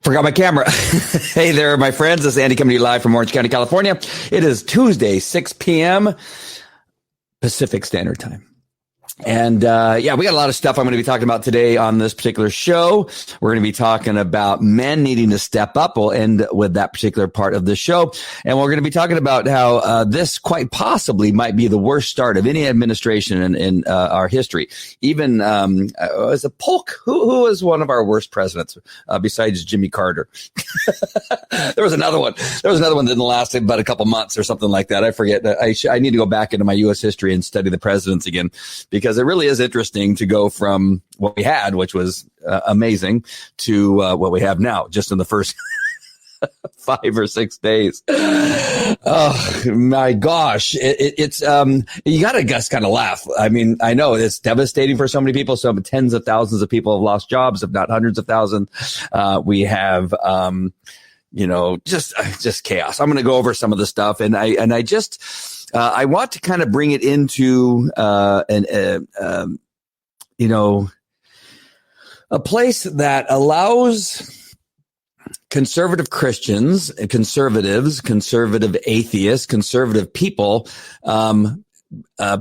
Forgot my camera. Hey there, my friends. This is Andy coming to you live from Orange County, California. It is Tuesday, 6 p.m. Pacific Standard Time. And we got a lot of stuff I'm going to be talking about today on this particular show. We're going to be talking about men needing to step up. We'll end with that particular part of the show. And we're going to be talking about how this quite possibly might be the worst start of any administration in our history. Even was it Polk? Who was one of our worst presidents besides Jimmy Carter? There was another one. There was another one that didn't last about a couple months or something like that. I forget. I need to go back into my U.S. history and study the presidents again, because it really is interesting to go from what we had, which was amazing, to what we have now, just in the first 5 or 6 days. Oh my gosh. It's you got to just kind of laugh. I mean, I know it's devastating for so many people. So tens of thousands of people have lost jobs, if not hundreds of thousands. We have, just chaos. I'm going to go over some of the stuff, and I want to kind of bring it into a place that allows conservative Christians, conservatives, conservative atheists, conservative people,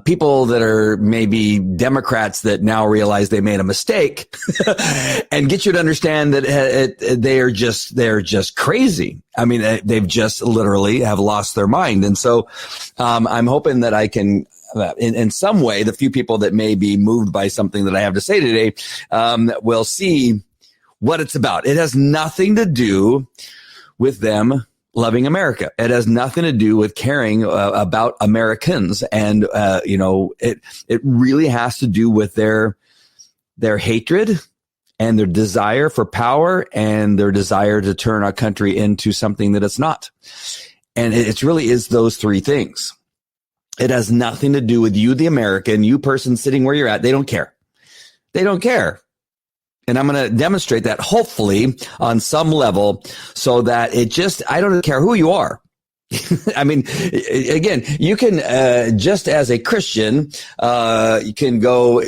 people that are maybe Democrats that now realize they made a mistake, and get you to understand that they're just crazy. I mean, they've just literally have lost their mind. And so, I'm hoping that I can, in some way, the few people that may be moved by something that I have to say today, will see what it's about. It has nothing to do with them loving America. It has nothing to do with caring about Americans. And, it really has to do with their hatred and their desire for power and their desire to turn our country into something that it's not. And it really is those three things. It has nothing to do with you, the American, you person sitting where you're at. They don't care. They don't care. And I'm going to demonstrate that hopefully on some level, so that I don't care who you are. I mean, again, you can, just as a Christian, you can go,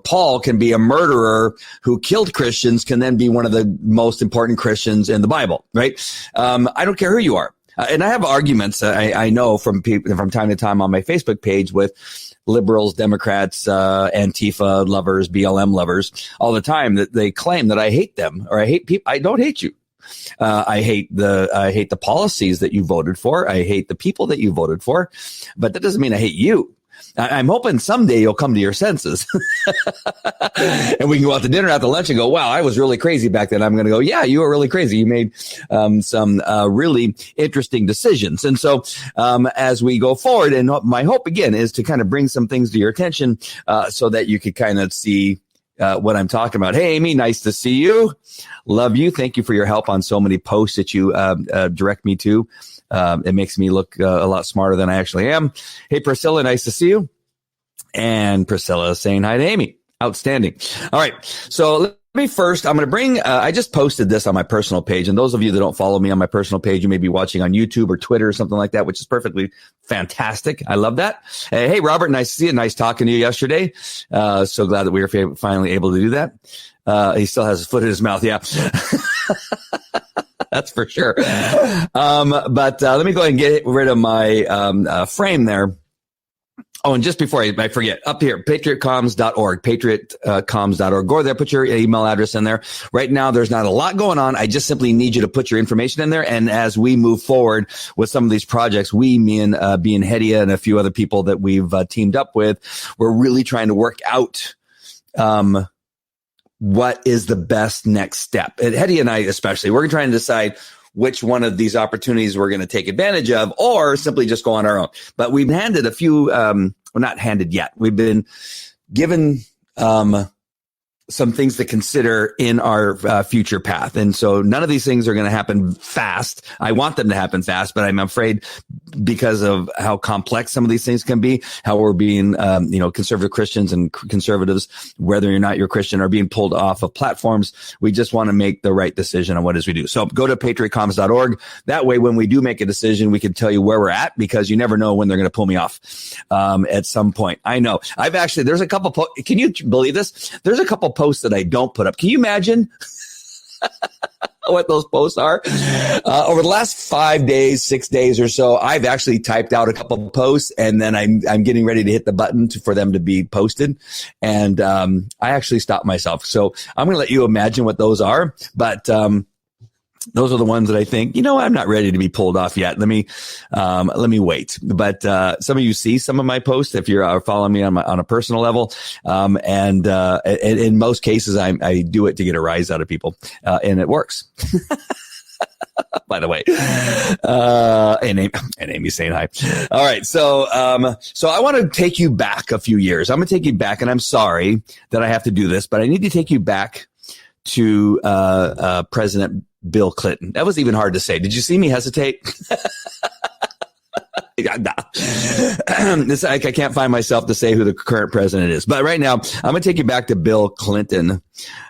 Paul can be a murderer who killed Christians, can then be one of the most important Christians in the Bible, right? I don't care who you are. And I have arguments, I know from people from time to time on my Facebook page with liberals, Democrats, Antifa lovers, BLM lovers all the time, that they claim that I hate them or I hate people. I don't hate you. I hate the policies that you voted for. I hate the people that you voted for, but that doesn't mean I hate you. I'm hoping someday you'll come to your senses and we can go out to dinner after lunch and go, wow, I was really crazy back then. I'm going to go, yeah, you were really crazy. You made some really interesting decisions. And so as we go forward, and my hope again is to kind of bring some things to your attention so that you could kind of see what I'm talking about. Hey, Amy, nice to see you. Love you. Thank you for your help on so many posts that you direct me to. It makes me look a lot smarter than I actually am. Hey, Priscilla, nice to see you. And Priscilla is saying hi to Amy. Outstanding. All right. So let me first, I'm going to bring, I just posted this on my personal page. And those of you that don't follow me on my personal page, you may be watching on YouTube or Twitter or something like that, which is perfectly fantastic. I love that. Hey, Robert, nice to see you. Nice talking to you yesterday. So glad that we were finally able to do that. He still has his foot in his mouth. Yeah. That's for sure. But let me go ahead and get rid of my frame there. Oh, and just before I forget, up here, patriotcomms.org, patriotcomms.org. Go there, put your email address in there. Right now, there's not a lot going on. I just simply need you to put your information in there. And as we move forward with some of these projects, me and being Hedia and a few other people that we've teamed up with, we're really trying to work out what is the best next step. And Hedia and I especially, we're trying to decide which one of these opportunities we're going to take advantage of, or simply just go on our own. But we've handed a few, well, not handed yet. We've been given some things to consider in our future path. And so none of these things are going to happen fast. I want them to happen fast, but I'm afraid because of how complex some of these things can be, how we're being, conservative Christians and conservatives, whether or not you're Christian, are being pulled off of platforms. We just want to make the right decision on what it is we do. So go to patriotcomms.org. That way, when we do make a decision, we can tell you where we're at, because you never know when they're going to pull me off at some point. I know. There's a couple, can you believe this? There's a couple posts that I don't put up. Can you imagine? what those posts are. Over the last 5 days, 6 days or so, I've actually typed out a couple of posts, and then I'm getting ready to hit the button for them to be posted. And I actually stopped myself. So I'm going to let you imagine what those are. But those are the ones that I think, I'm not ready to be pulled off yet. Let me wait. But some of you see some of my posts if you're following me on a personal level. And in most cases, I do it to get a rise out of people, and it works. By the way, and Amy's saying hi. All right. So I want to take you back a few years. I'm going to take you back, and I'm sorry that I have to do this, but I need to take you back to President Bill Clinton. That was even hard to say. Did you see me hesitate? I can't find myself to say who the current president is. But right now, I'm going to take you back to Bill Clinton.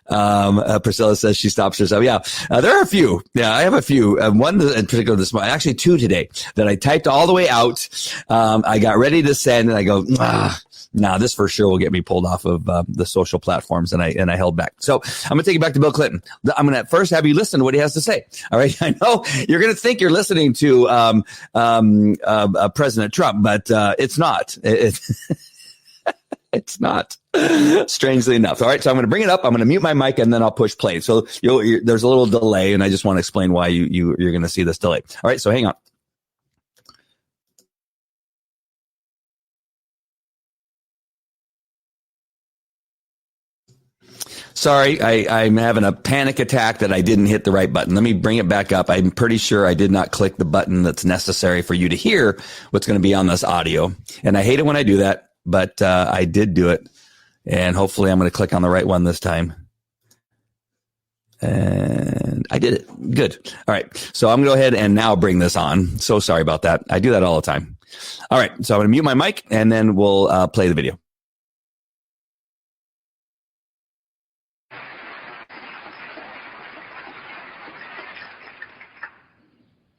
Priscilla says she stops herself. Yeah, there are a few. Yeah, I have a few. One in particular this morning, actually two today, that I typed all the way out. I got ready to send, and I go, this for sure will get me pulled off of the social platforms, and I held back. So I'm going to take you back to Bill Clinton. I'm going to first have you listen to what he has to say. All right. I know you're going to think you're listening to President Trump, but it's not. It's not. Strangely enough. All right. So I'm going to bring it up. I'm going to mute my mic, and then I'll push play. So there's a little delay, and I just want to explain why you're going to see this delay. All right. So hang on. Sorry, I'm having a panic attack that I didn't hit the right button. Let me bring it back up. I'm pretty sure I did not click the button that's necessary for you to hear what's going to be on this audio. And I hate it when I do that, but I did do it. And hopefully I'm going to click on the right one this time. And I did it. Good. All right. So I'm going to go ahead and now bring this on. So sorry about that. I do that all the time. All right. So I'm going to mute my mic, and then we'll play the video.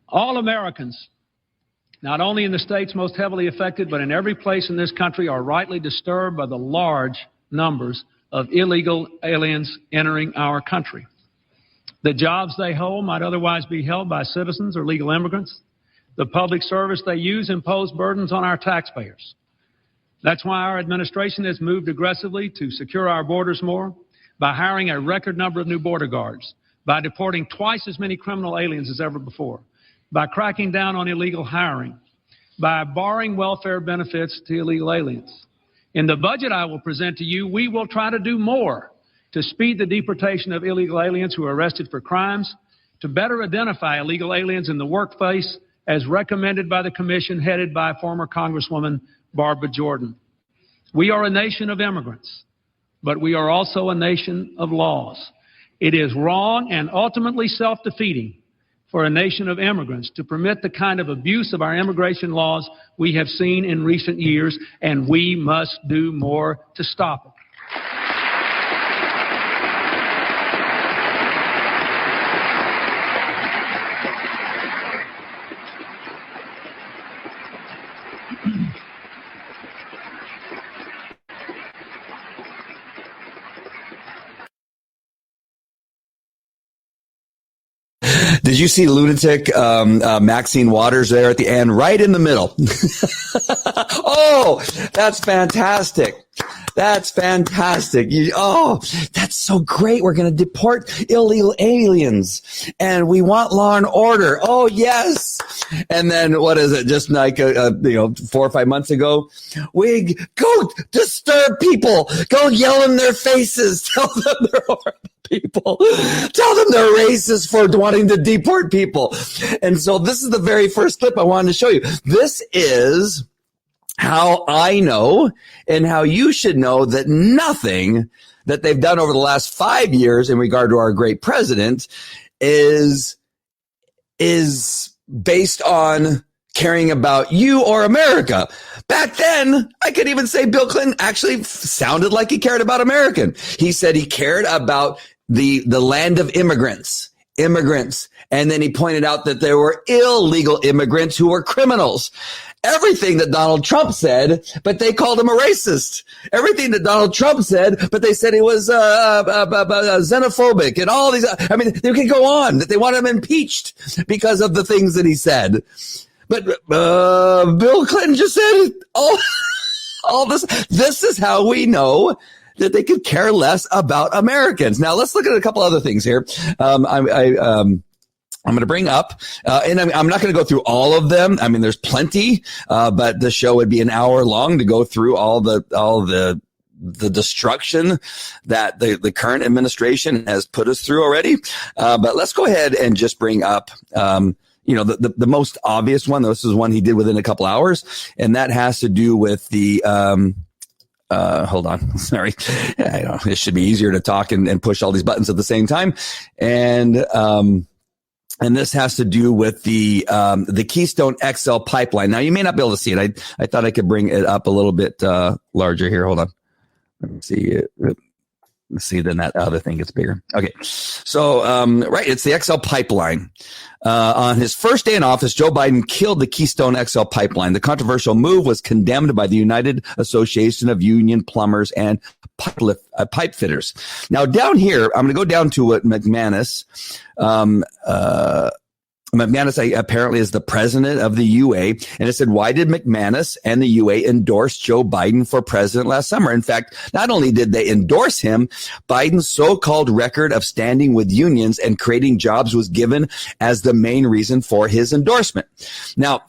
All Americans, not only in the states most heavily affected, but in every place in this country, are rightly disturbed by the large numbers of illegal aliens entering our country. The jobs they hold might otherwise be held by citizens or legal immigrants. The public service they use impose burdens on our taxpayers. That's why our administration has moved aggressively to secure our borders more, by hiring a record number of new border guards, by deporting twice as many criminal aliens as ever before, by cracking down on illegal hiring, by barring welfare benefits to illegal aliens. In the budget I will present to you, we will try to do more to speed the deportation of illegal aliens who are arrested for crimes, to better identify illegal aliens in the workplace as recommended by the commission headed by former Congresswoman Barbara Jordan. We are a nation of immigrants, but we are also a nation of laws. It is wrong and ultimately self-defeating for a nation of immigrants to permit the kind of abuse of our immigration laws we have seen in recent years, and we must do more to stop it. Did you see lunatic Maxine Waters there at the end, right in the middle? Oh, that's fantastic. That's fantastic. That's so great. We're going to deport illegal aliens, and we want law and order. Oh, yes. And then what is it? Just like 4 or 5 months ago, we go disturb people, go yell in their faces, tell them they're horrible people, tell them they're racist for wanting to deport people. And so this is the very first clip I wanted to show you. This is how I know and how you should know that nothing that they've done over the last 5 years in regard to our great president is based on caring about you or America. Back then, I could even say Bill Clinton actually sounded like he cared about American. He said he cared about the land of immigrants immigrants. And then he pointed out that there were illegal immigrants who were criminals. Everything that Donald Trump said, but they called him a racist. Everything that Donald Trump said, but they said he was xenophobic and all these. I mean, they could go on that they want him impeached because of the things that he said. But Bill Clinton just said all this. This is how we know that they could care less about Americans. Now let's look at a couple other things here. I'm going to bring up, and I'm not going to go through all of them. I mean, there's plenty, but the show would be an hour long to go through all the destruction that the current administration has put us through already. But let's go ahead and just bring up, the most obvious one. This is one he did within a couple hours, and that has to do with the, hold on. Sorry. I know it should be easier to talk and push all these buttons at the same time. And this has to do with the Keystone XL pipeline. Now, you may not be able to see it. I thought I could bring it up a little bit larger here. Hold on. Let me see it. Let's see, then that other thing gets bigger. Okay. So, right, it's the XL pipeline. On his first day in office, Joe Biden killed the Keystone XL pipeline. The controversial move was condemned by the United Association of Union Plumbers and Pipe Fitters. Now, down here, I'm going to go down to what McManus, McManus apparently is the president of the UA, and it said, why did McManus and the UA endorse Joe Biden for president last summer? In fact, not only did they endorse him, Biden's so-called record of standing with unions and creating jobs was given as the main reason for his endorsement. Now,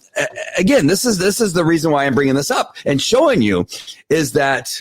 again, this is the reason why I'm bringing this up and showing you is that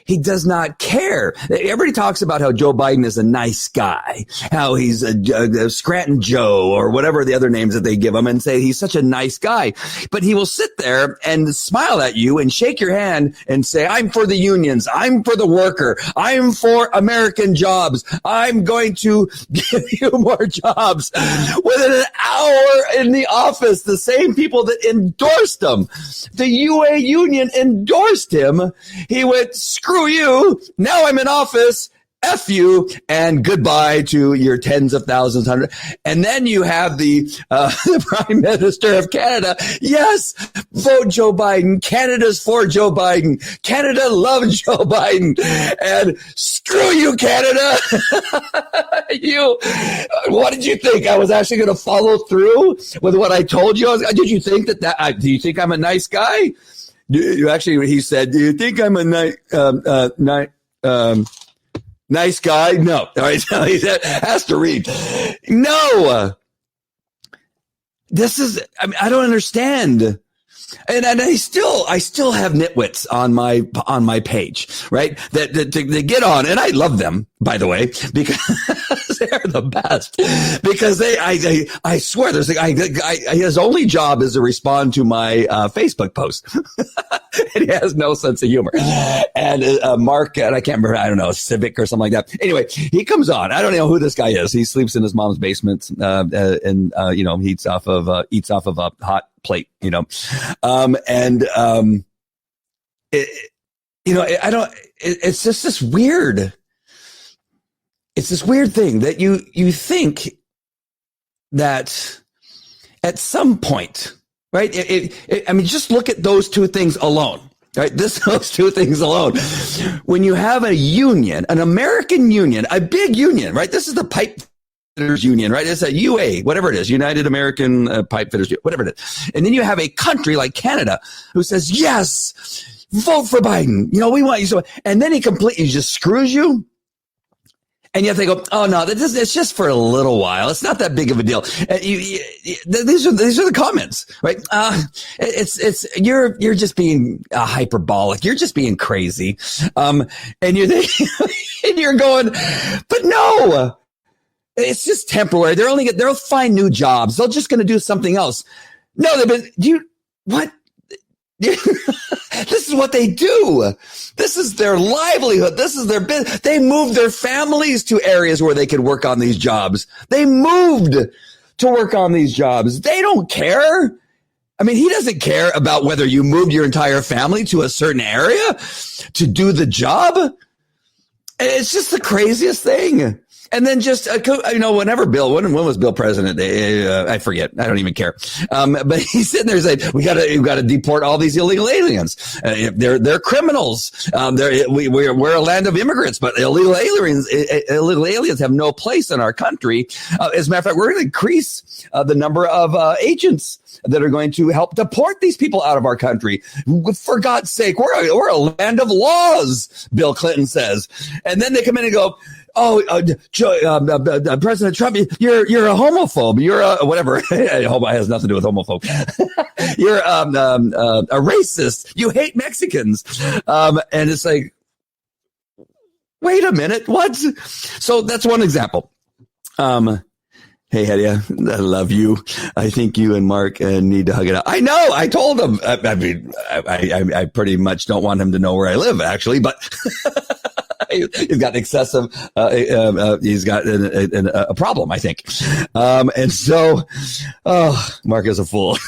he does not care. Everybody talks about how Joe Biden is a nice guy, how he's a Scranton Joe or whatever the other names that they give him and say he's such a nice guy. But he will sit there and smile at you and shake your hand and say, I'm for the unions. I'm for the worker. I'm for American jobs. I'm going to give you more jobs. Within an hour in the office, the same people that endorsed him, the UA union endorsed him. He went, screw you. Now I'm in office. F you and goodbye to your tens of thousands, hundreds. And then you have the Prime Minister of Canada. Yes, vote Joe Biden. Canada's for Joe Biden. Canada loves Joe Biden. And screw you, Canada. What did you think? I was actually going to follow through with what I told you? Did you think do you think I'm a nice guy? He said, do you think I'm a nice guy? No. All right. He has to read. No. I don't understand. And I still have nitwits on my page, right? That they get on, and I love them, by the way, because they're the best. Because I swear, his only job is to respond to my Facebook post, and he has no sense of humor. And Mark, and I can't remember, I don't know, Civic or something like that. Anyway, he comes on. I don't know who this guy is. He sleeps in his mom's basement, and eats off of a hot plate, it's just this weird, it's this weird thing that you think that at some point, right? Just look at those two things alone, right? Those two things alone. When you have a union, an American union, a big union, right? This is the pipe fitters union, right? It's a UA, whatever it is, United American Pipe Fitters, whatever it is. And then you have a country like Canada who says, yes, vote for Biden. We want you. So, and then he completely just screws you. And yet they go, oh no, it's just for a little while. It's not that big of a deal. These are the comments, right? You're just being hyperbolic. You're just being crazy. And you're going, but no. It's just temporary. They'll find new jobs. They're just going to do something else. No, what? This is what they do. This is their livelihood. This is their business. They moved their families to areas where they could work on these jobs. They moved to work on these jobs. They don't care. I mean, he doesn't care about whether you moved your entire family to a certain area to do the job. It's just the craziest thing. And then just, whenever when was Bill president? I forget. I don't even care. But he's sitting there saying, we gotta deport all these illegal aliens. They're criminals. We're a land of immigrants, but illegal aliens have no place in our country. As a matter of fact, we're going to increase the number of agents that are going to help deport these people out of our country. For God's sake, we're a land of laws, Bill Clinton says. And then they come in and go, President Trump, you're a homophobe. You're a whatever. Homo has nothing to do with homophobe. You're a racist. You hate Mexicans. And it's like, wait a minute, what? So that's one example. Hey, Hedia, I love you. I think you and Mark need to hug it out. I know. I told him. I pretty much don't want him to know where I live, actually, but he's got excessive. He's got a problem, I think. And so, Mark is a fool.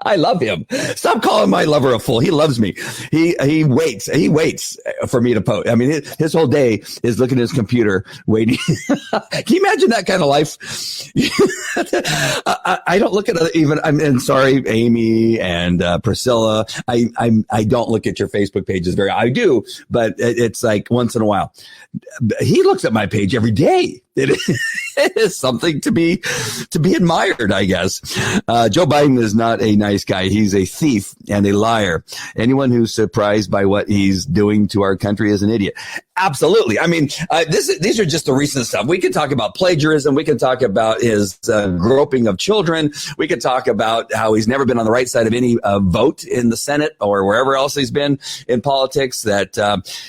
I love him. Stop calling my lover a fool. He loves me. He waits for me to post. I mean, his whole day is looking at his computer, waiting. Can you imagine that kind of life? I don't look at even. I'm sorry, Amy and Priscilla. I don't look at your Facebook pages I do, but it's like once in a while. He looks at my page every day. It is something to be admired, I guess. Joe Biden is not a nice guy. He's a thief and a liar. Anyone who's surprised by what he's doing to our country is an idiot. Absolutely. I mean, these are just the recent stuff. We could talk about plagiarism. We could talk about his groping of children. We could talk about how he's never been on the right side of any vote in the Senate or wherever else he's been in politics. That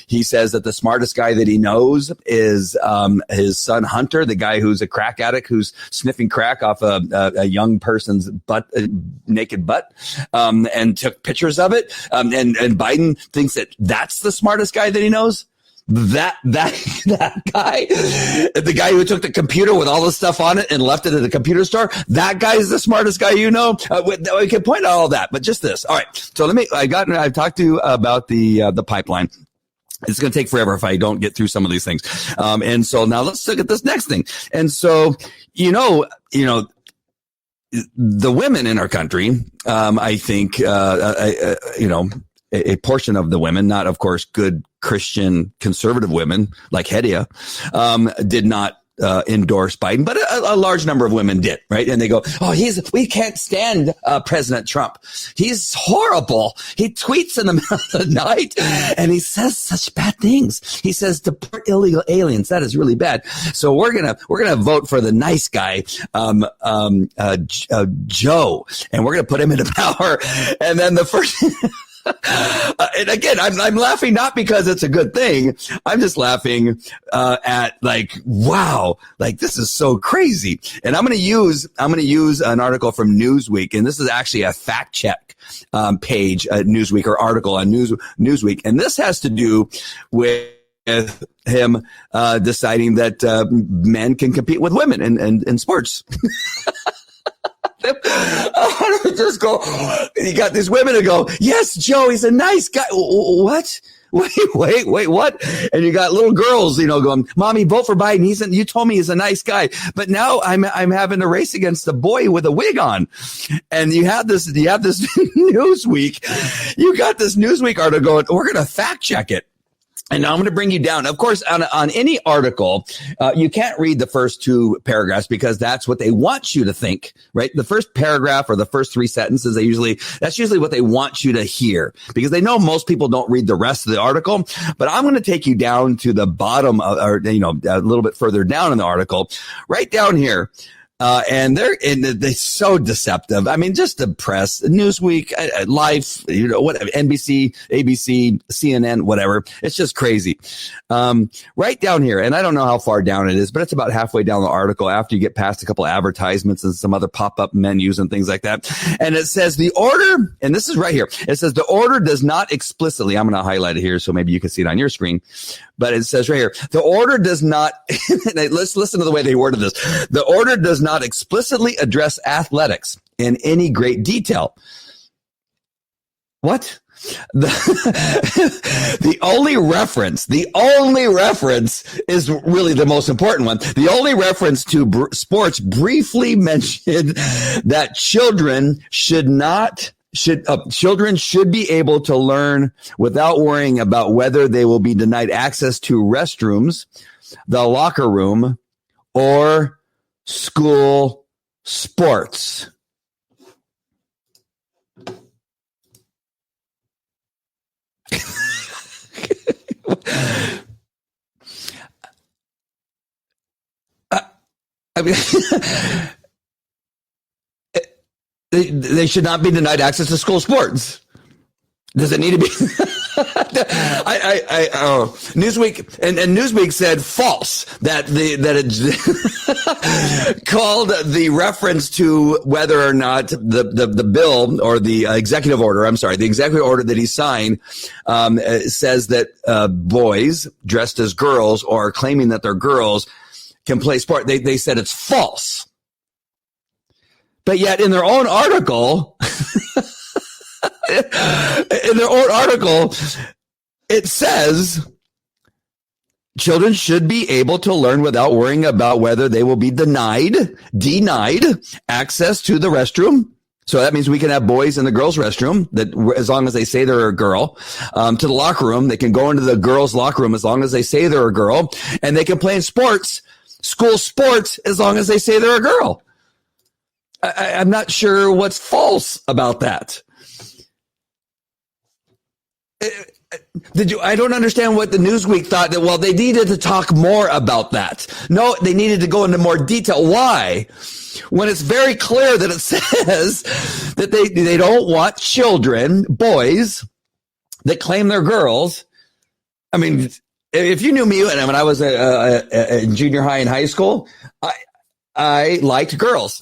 he says that the smartest guy that he knows is his son Hunter, the guy who's a crack addict who's sniffing crack off a young person's butt, naked butt, and took pictures of it. And Biden thinks that that's the smartest guy that he knows. That guy, the guy who took the computer with all the stuff on it and left it at the computer store, that guy is the smartest guy you know. We can point out all that, but just this. All right. So I've talked to you about the pipeline. It's going to take forever if I don't get through some of these things. And so now let's look at this next thing. And so, the women in our country, I think, a portion of the women, not of course good Christian conservative women like Hedia, did not endorse Biden, but a large number of women did, right? And they go, we can't stand President Trump. He's horrible. He tweets in the middle of the night and he says such bad things. He says deport illegal aliens. That is really bad. So we're gonna vote for the nice guy, Joe, and we're gonna put him into power. And then the first. And again, I'm laughing not because it's a good thing. I'm just laughing at like, wow, like this is so crazy. And I'm going to use an article from Newsweek, and this is actually a fact check page at Newsweek or article on Newsweek, and this has to do with him deciding that men can compete with women in sports. I want to just go, you got these women who go, yes, Joe, he's a nice guy. What? Wait, what? And you got little girls, going, Mommy, vote for Biden. You told me he's a nice guy. But now I'm having to race against a boy with a wig on. And you have this Newsweek. You got this Newsweek article going, we're going to fact check it. And now I'm going to bring you down. Of course, on any article, you can't read the first two paragraphs because that's what they want you to think, right? The first paragraph or the first three sentences, that's usually what they want you to hear because they know most people don't read the rest of the article. But I'm going to take you down to the bottom a little bit further down in the article, right down here. And they're so deceptive. I mean, just the press, Newsweek, Life, whatever, NBC, ABC, CNN, whatever. It's just crazy. Right down here, and I don't know how far down it is, but it's about halfway down the article after you get past a couple of advertisements and some other pop-up menus and things like that. And it says the order, and this is right here. It says the order does not explicitly, I'm going to highlight it here so maybe you can see it on your screen. But it says right here, the order does not, let's listen to the way they worded this. The order does not explicitly address athletics in any great detail. What? the only reference is really the most important one. The only reference to sports briefly mentioned that children should be able to learn without worrying about whether they will be denied access to restrooms, the locker room, or school sports. I mean, they should not be denied access to school sports. Does it need to be? Newsweek and Newsweek said false that it called the reference to whether or not the bill or the executive order. I'm sorry, the executive order that he signed says that boys dressed as girls or claiming that they're girls can play sport. They said it's false, but yet in their own article. In their own article, it says children should be able to learn without worrying about whether they will be denied access to the restroom. So that means we can have boys in the girls' restroom that, as long as they say they're a girl, to the locker room. They can go into the girls' locker room as long as they say they're a girl, and they can play in sports, school sports, as long as they say they're a girl. I'm not sure what's false about that. I don't understand what the Newsweek thought that, well, they needed to talk more about that. No, they needed to go into more detail. Why? When it's very clear that it says that they don't want children, boys, that claim they're girls. I mean, if you knew me when I was in junior high and high school, I liked girls.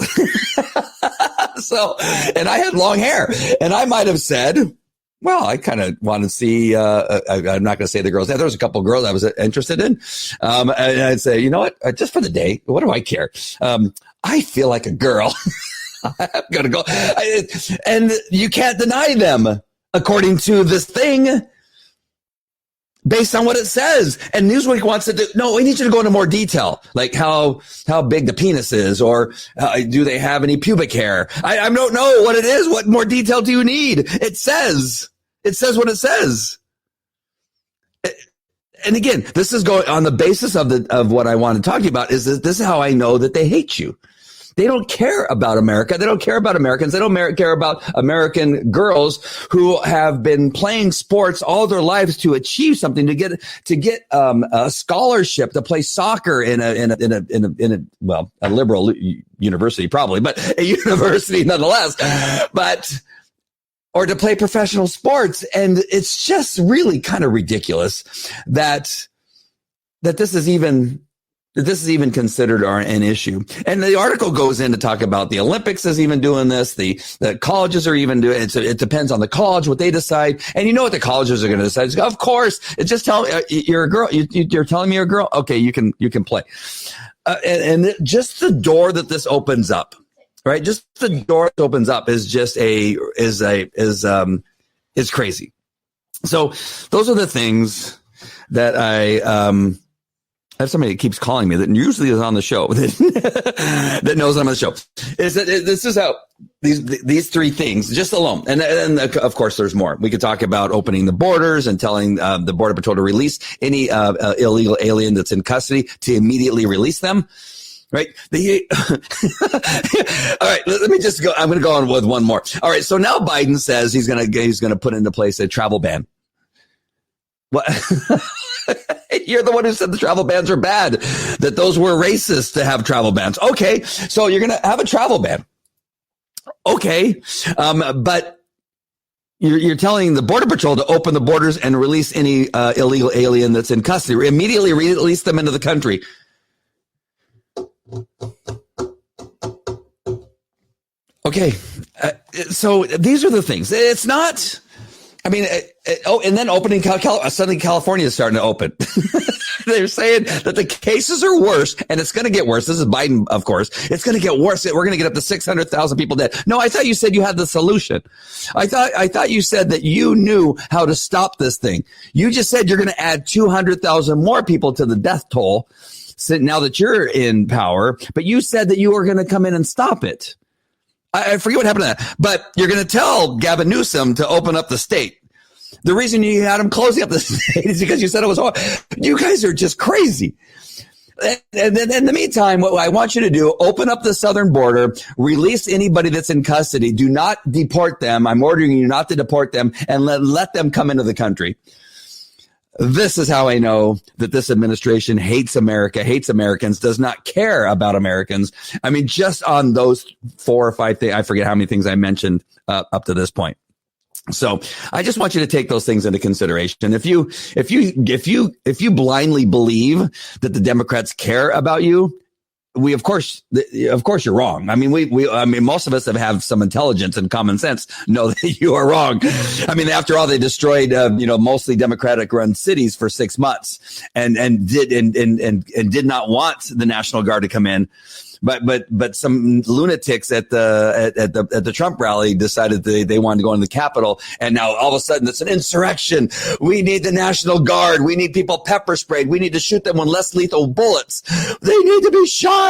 So, and I had long hair, and I might have said, well, I kind of want to see, I'm not going to say the girls. There was a couple of girls I was interested in. And I'd say, you know what? Just for the day, what do I care? I feel like a girl. I'm going to go. And you can't deny them according to this thing based on what it says. And Newsweek wants to do, no, we need you to go into more detail, like how big the penis is, or do they have any pubic hair? I don't know what it is. What more detail do you need? It says what it says. And again, this is going on the basis of what I want to talk to you about. This is how I know that they hate you. They don't care about America. They don't care about Americans. They don't care about American girls who have been playing sports all their lives to achieve something, to get a scholarship to play soccer in a liberal university probably, but a university nonetheless. Or to play professional sports. And it's just really kind of ridiculous that this is even considered an issue. And the article goes in to talk about the Olympics is even doing this. The colleges are even doing it. It depends on the college, what they decide. And you know what the colleges are going to decide. Of course, it's just you're a girl. You're telling me you're a girl. Okay, you can play. And just the door that this opens up. Right, just the door that opens up is just is crazy. So those are the things that I have somebody that keeps calling me that usually is on the show that knows I'm on the show. Is that this is how these three things just alone, and of course there's more. We could talk about opening the borders and telling the Border Patrol to release any illegal alien that's in custody, to immediately release them. Right. All right. Let me just go. I'm going to go on with one more. All right. So now Biden says he's going to put into place a travel ban. What? You're the one who said the travel bans are bad, that those were racist to have travel bans. Okay. So you're going to have a travel ban. Okay. But you're telling the Border Patrol to open the borders and release any illegal alien that's in custody. Immediately release them into the country. Okay, so these are the things. It's not, I mean, and then opening, suddenly California is starting to open. They're saying that the cases are worse, and it's going to get worse. This is Biden, of course. It's going to get worse. We're going to get up to 600,000 people dead. No, I thought you said you had the solution. I thought you said that you knew how to stop this thing. You just said you're going to add 200,000 more people to the death toll now that you're in power, but you said that you were going to come in and stop it. I forget what happened to that, but you're going to tell Gavin Newsom to open up the state. The reason you had him closing up the state is because you said it was hard. You guys are just crazy. And then in the meantime, what I want you to do, open up the southern border, release anybody that's in custody. Do not deport them. I'm ordering you not to deport them, and let them come into the country. This is how I know that this administration hates America, hates Americans, does not care about Americans. I mean, just on those 4 or 5 things, I forget how many things I mentioned up to this point. So I just want you to take those things into consideration. If you blindly believe that the Democrats care about you, of course you're wrong. I mean, most of us that have some intelligence and common sense know that you are wrong. I mean, after all, they destroyed, mostly Democratic run cities for 6 months and did not want the National Guard to come in. But some lunatics at the Trump rally decided they wanted to go into the Capitol, and now all of a sudden it's an insurrection. We need the National Guard. We need people pepper sprayed. We need to shoot them with less lethal bullets. They need to be shot.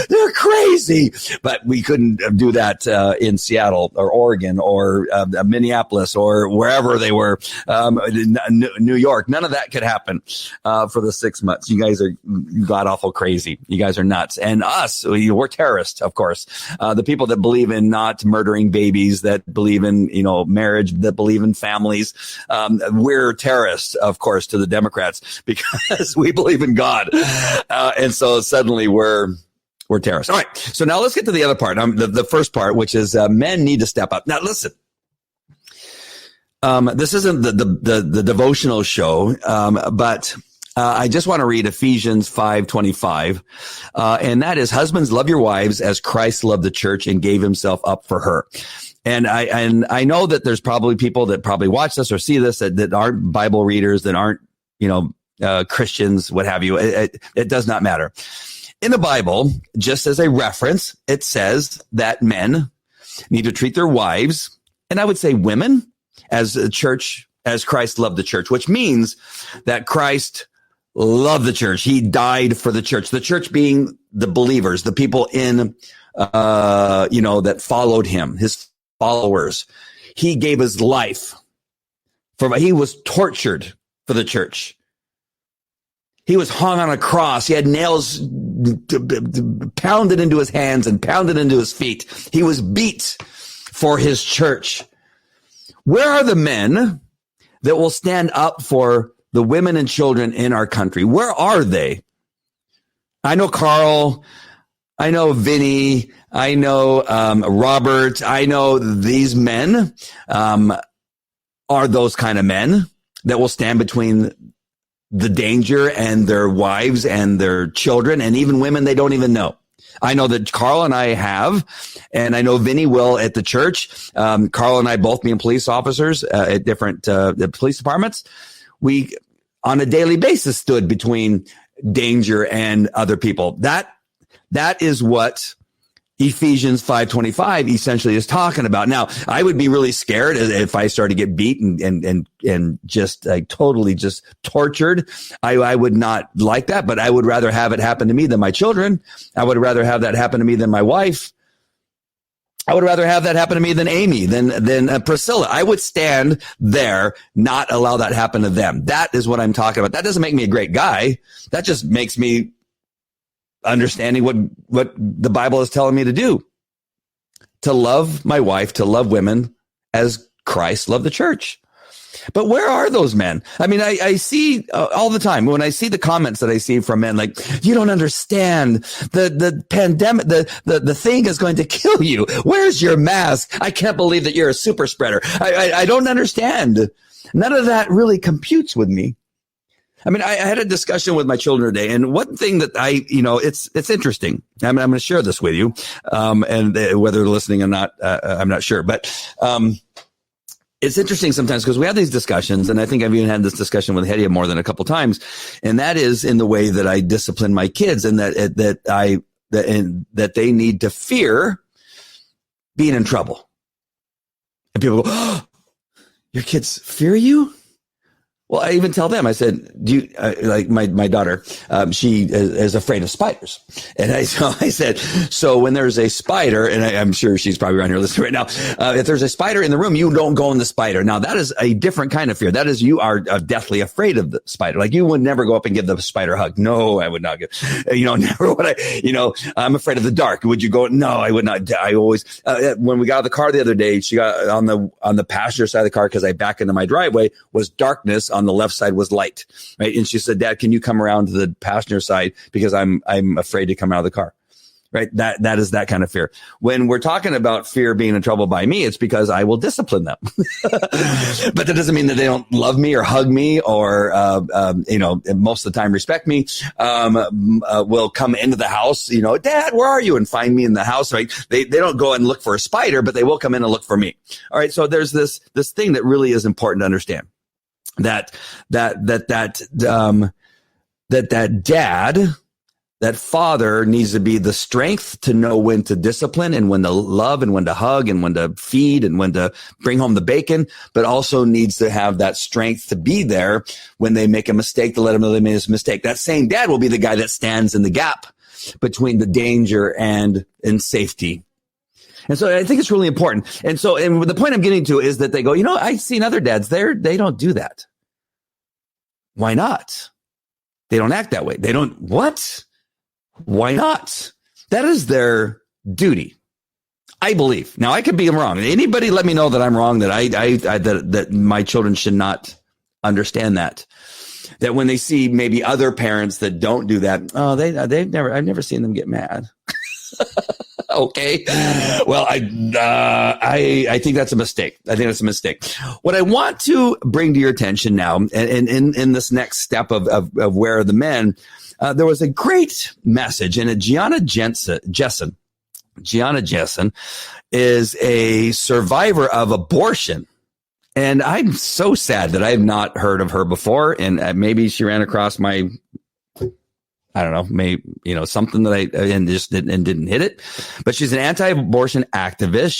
They're crazy. But we couldn't do that in Seattle or Oregon or Minneapolis or wherever they were, New York. None of that could happen for the 6 months. You guys are god awful crazy. You guys are nuts. And us. We're terrorists, of course. The people that believe in not murdering babies, that believe in, marriage, that believe in families. We're terrorists, of course, to the Democrats because we believe in God. And so suddenly we're terrorists. All right. So now let's get to the other part. The first part, which is men need to step up. Now, listen. This isn't the devotional show, but I just want to read Ephesians 5:25, and that is, husbands, love your wives as Christ loved the church and gave himself up for her. And I know that there's probably people that probably watch this or see this that aren't Bible readers, that aren't, Christians, what have you. It does not matter. In the Bible, just as a reference, it says that men need to treat their wives, and I would say women, as a church, as Christ loved the church, which means that Christ loved the church. He died for the church being the believers, the people in, that followed him, his followers. He gave his life he was tortured for the church. He was hung on a cross. He had nails pounded into his hands and pounded into his feet. He was beat for his church. Where are the men that will stand up for the women and children in our country? Where are they? I know Carl. I know Vinny. I know Robert. I know these men are those kind of men that will stand between the danger and their wives and their children, and even women they don't even know. I know that Carl and I have, and I know Vinny will at the church. Carl and I both being police officers at different police departments. We, on a daily basis, stood between danger and other people. That is what Ephesians 5:25 essentially is talking about. Now, I would be really scared if I started to get beat and just like totally just tortured. I would not like that, but I would rather have it happen to me than my children. I would rather have that happen to me than my wife. I would rather have that happen to me than Amy, than Priscilla. I would stand there, not allow that happen to them. That is what I'm talking about. That doesn't make me a great guy. That just makes me understanding what the Bible is telling me to do. To love my wife, to love women as Christ loved the church. But where are those men? I mean, I see all the time when I see the comments that I see from men, like, you don't understand the pandemic, the thing is going to kill you. Where's your mask? I can't believe that you're a super spreader. I don't understand. None of that really computes with me. I mean, I had a discussion with my children today, and one thing that it's interesting. I'm going to share this with you, and whether they're listening or not, I'm not sure. But it's interesting sometimes because we have these discussions, and I think I've even had this discussion with Hedia more than a couple times, and that is in the way that I discipline my kids, and that they need to fear being in trouble. And people go, "Oh, your kids fear you?" Well, I even tell them, I said, do you, like my daughter, she is afraid of spiders. And I said, so when there's a spider, and I'm sure she's probably around here listening right now. If there's a spider in the room, you don't go in the spider. Now that is a different kind of fear. That is, you are deathly afraid of the spider. Like you would never go up and give the spider a hug. No, I would not give, never would I, I'm afraid of the dark. Would you go? No, I would not. I always, when we got out of the car the other day, she got on the passenger side of the car, cause I back into my driveway, was darkness. On the left side was light, right? And she said, Dad, can you come around to the passenger side because I'm afraid to come out of the car, right? That is that kind of fear. When we're talking about fear being in trouble by me, it's because I will discipline them. But that doesn't mean that they don't love me or hug me or, most of the time respect me, will come into the house, Dad, where are you? And find me in the house, right? They don't go and look for a spider, but they will come in and look for me. All right. So there's this thing that really is important to understand. That father needs to be the strength to know when to discipline and when to love and when to hug and when to feed and when to bring home the bacon, but also needs to have that strength to be there when they make a mistake, to let them know they made a mistake. That same dad will be the guy that stands in the gap between the danger and safety. And so I think it's really important. And the point I'm getting to is that they go, I've seen other dads there. They don't do that. Why not? They don't act that way. They don't, what? Why not? That is their duty, I believe. Now I could be wrong. Anybody let me know that I'm wrong, that that my children should not understand that when they see maybe other parents that don't do that, I've never seen them get mad. Okay. Well, I think that's a mistake. What I want to bring to your attention now, and in this next step of Where Are the Men, there was a great message, and Gianna Jessen is a survivor of abortion. And I'm so sad that I have not heard of her before. And maybe she ran across my, I don't know, maybe, something that didn't hit it, but she's an anti-abortion activist.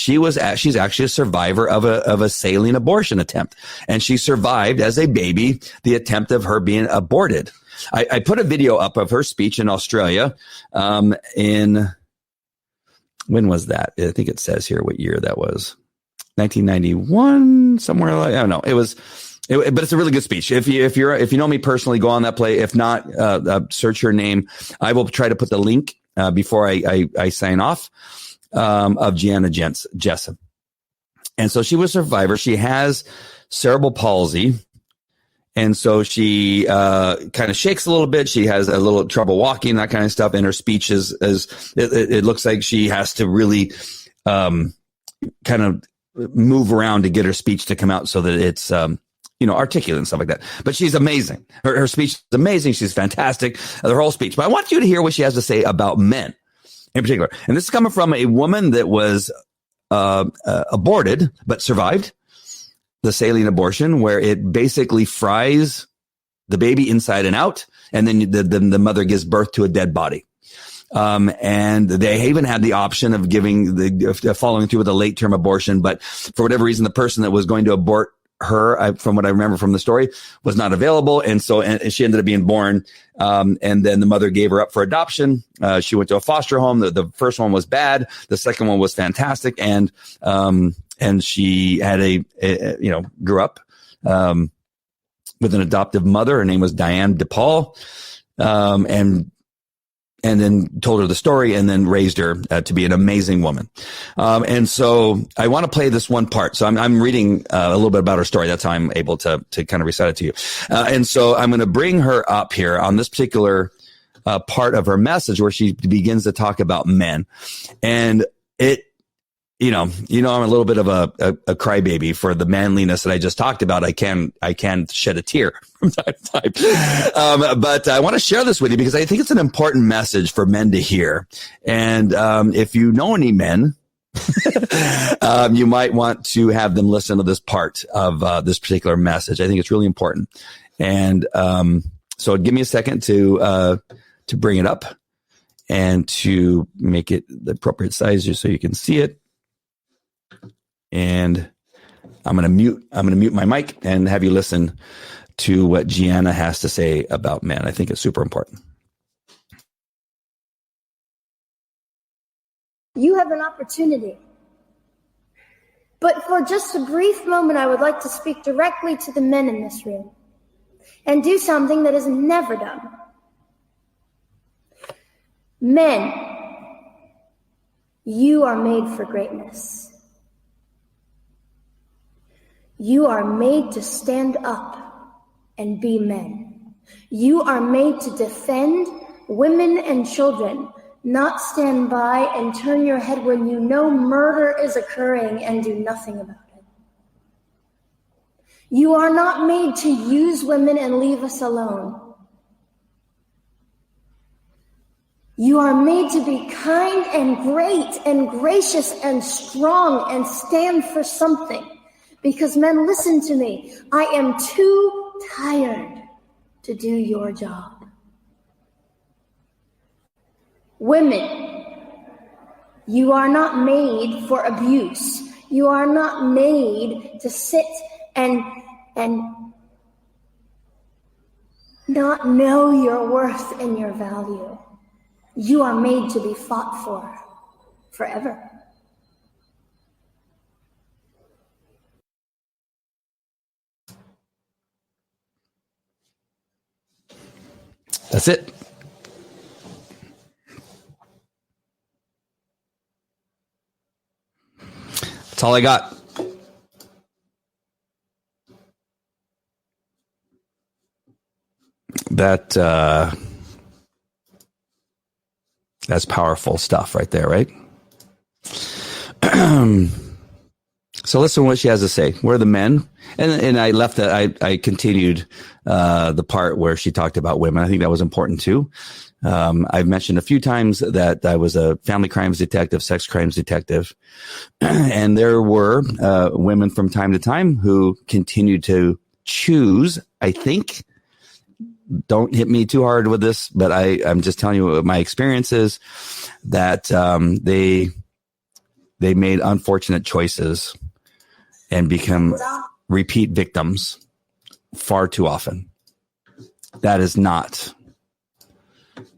She's actually a survivor of a saline abortion attempt. And she survived as a baby, the attempt of her being aborted. I put a video up of her speech in Australia, when was that? I think it says here what year that was. 1991, somewhere like, I don't know. But it's a really good speech. If you know me personally, go on that play. If not, search her name. I will try to put the link before I sign off of Gianna Jessen. And so she was a survivor. She has cerebral palsy, and so she kind of shakes a little bit. She has a little trouble walking, that kind of stuff. And her speech is it looks like she has to really kind of move around to get her speech to come out so that it's articulate and stuff like that. But she's amazing. Her speech is amazing. She's fantastic. Her whole speech. But I want you to hear what she has to say about men in particular. And this is coming from a woman that was aborted but survived the saline abortion, where it basically fries the baby inside and out, and then the mother gives birth to a dead body. And they even had the option of following through with a late term abortion, but for whatever reason, the person that was going to abort her, from what I remember from the story, was not available. And so she ended up being born. And then the mother gave her up for adoption. She went to a foster home. The first one was bad. The second one was fantastic. And she had grew up, with an adoptive mother. Her name was Diane DePaul. And then told her the story and then raised her to be an amazing woman. And so I want to play this one part. So I'm reading a little bit about her story. That's how I'm able to kind of recite it to you. And so I'm going to bring her up here on this particular part of her message where she begins to talk about men. And I'm a little bit of a crybaby for the manliness that I just talked about. I can shed a tear from time to time. But I want to share this with you because I think it's an important message for men to hear. And if you know any men you might want to have them listen to this part of this particular message. I think it's really important. And so give me a second to bring it up and to make it the appropriate size just so you can see it. And I'm going to mute my mic and have you listen to what Gianna has to say about men. I think it's super important. You have an opportunity. But for just a brief moment, I would like to speak directly to the men in this room and do something that is never done. Men, you are made for greatness. You are made to stand up and be men. You are made to defend women and children, not stand by and turn your head when you know murder is occurring and do nothing about it. You are not made to use women and leave us alone. You are made to be kind and great and gracious and strong and stand for something. Because men, listen to me. I am too tired to do your job. Women, you are not made for abuse. You are not made to sit and not know your worth and your value. You are made to be fought for forever. That's it. That's all I got. That's powerful stuff right there, right? So listen to what she has to say. We're the men. And I left that. I continued the part where she talked about women. I think that was important too. I've mentioned a few times that I was a family crimes detective, sex crimes detective. And there were women from time to time who continued to choose, I think, don't hit me too hard with this, but I'm just telling you what my experience is, that they made unfortunate choices and become repeat victims far too often. That is not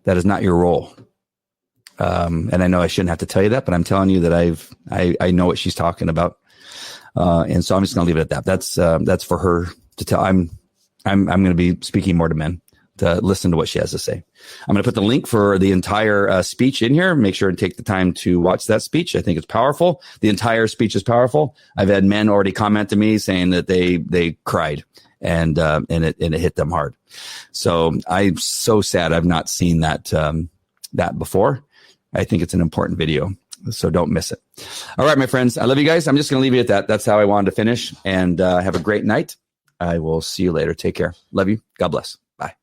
your role. And I know I shouldn't have to tell you that, but I'm telling you that I know what she's talking about. And so I'm just going to leave it at that. That's for her to tell. I'm going to be speaking more to men to listen to what she has to say. I'm going to put the link for the entire speech in here. Make sure and take the time to watch that speech. I think it's powerful. The entire speech is powerful. I've had men already comment to me saying that they cried and it hit them hard. So I'm so sad I've not seen that before. I think it's an important video, so don't miss it. All right, my friends, I love you guys. I'm just going to leave you at that. That's how I wanted to finish, and have a great night. I will see you later. Take care. Love you. God bless. Bye.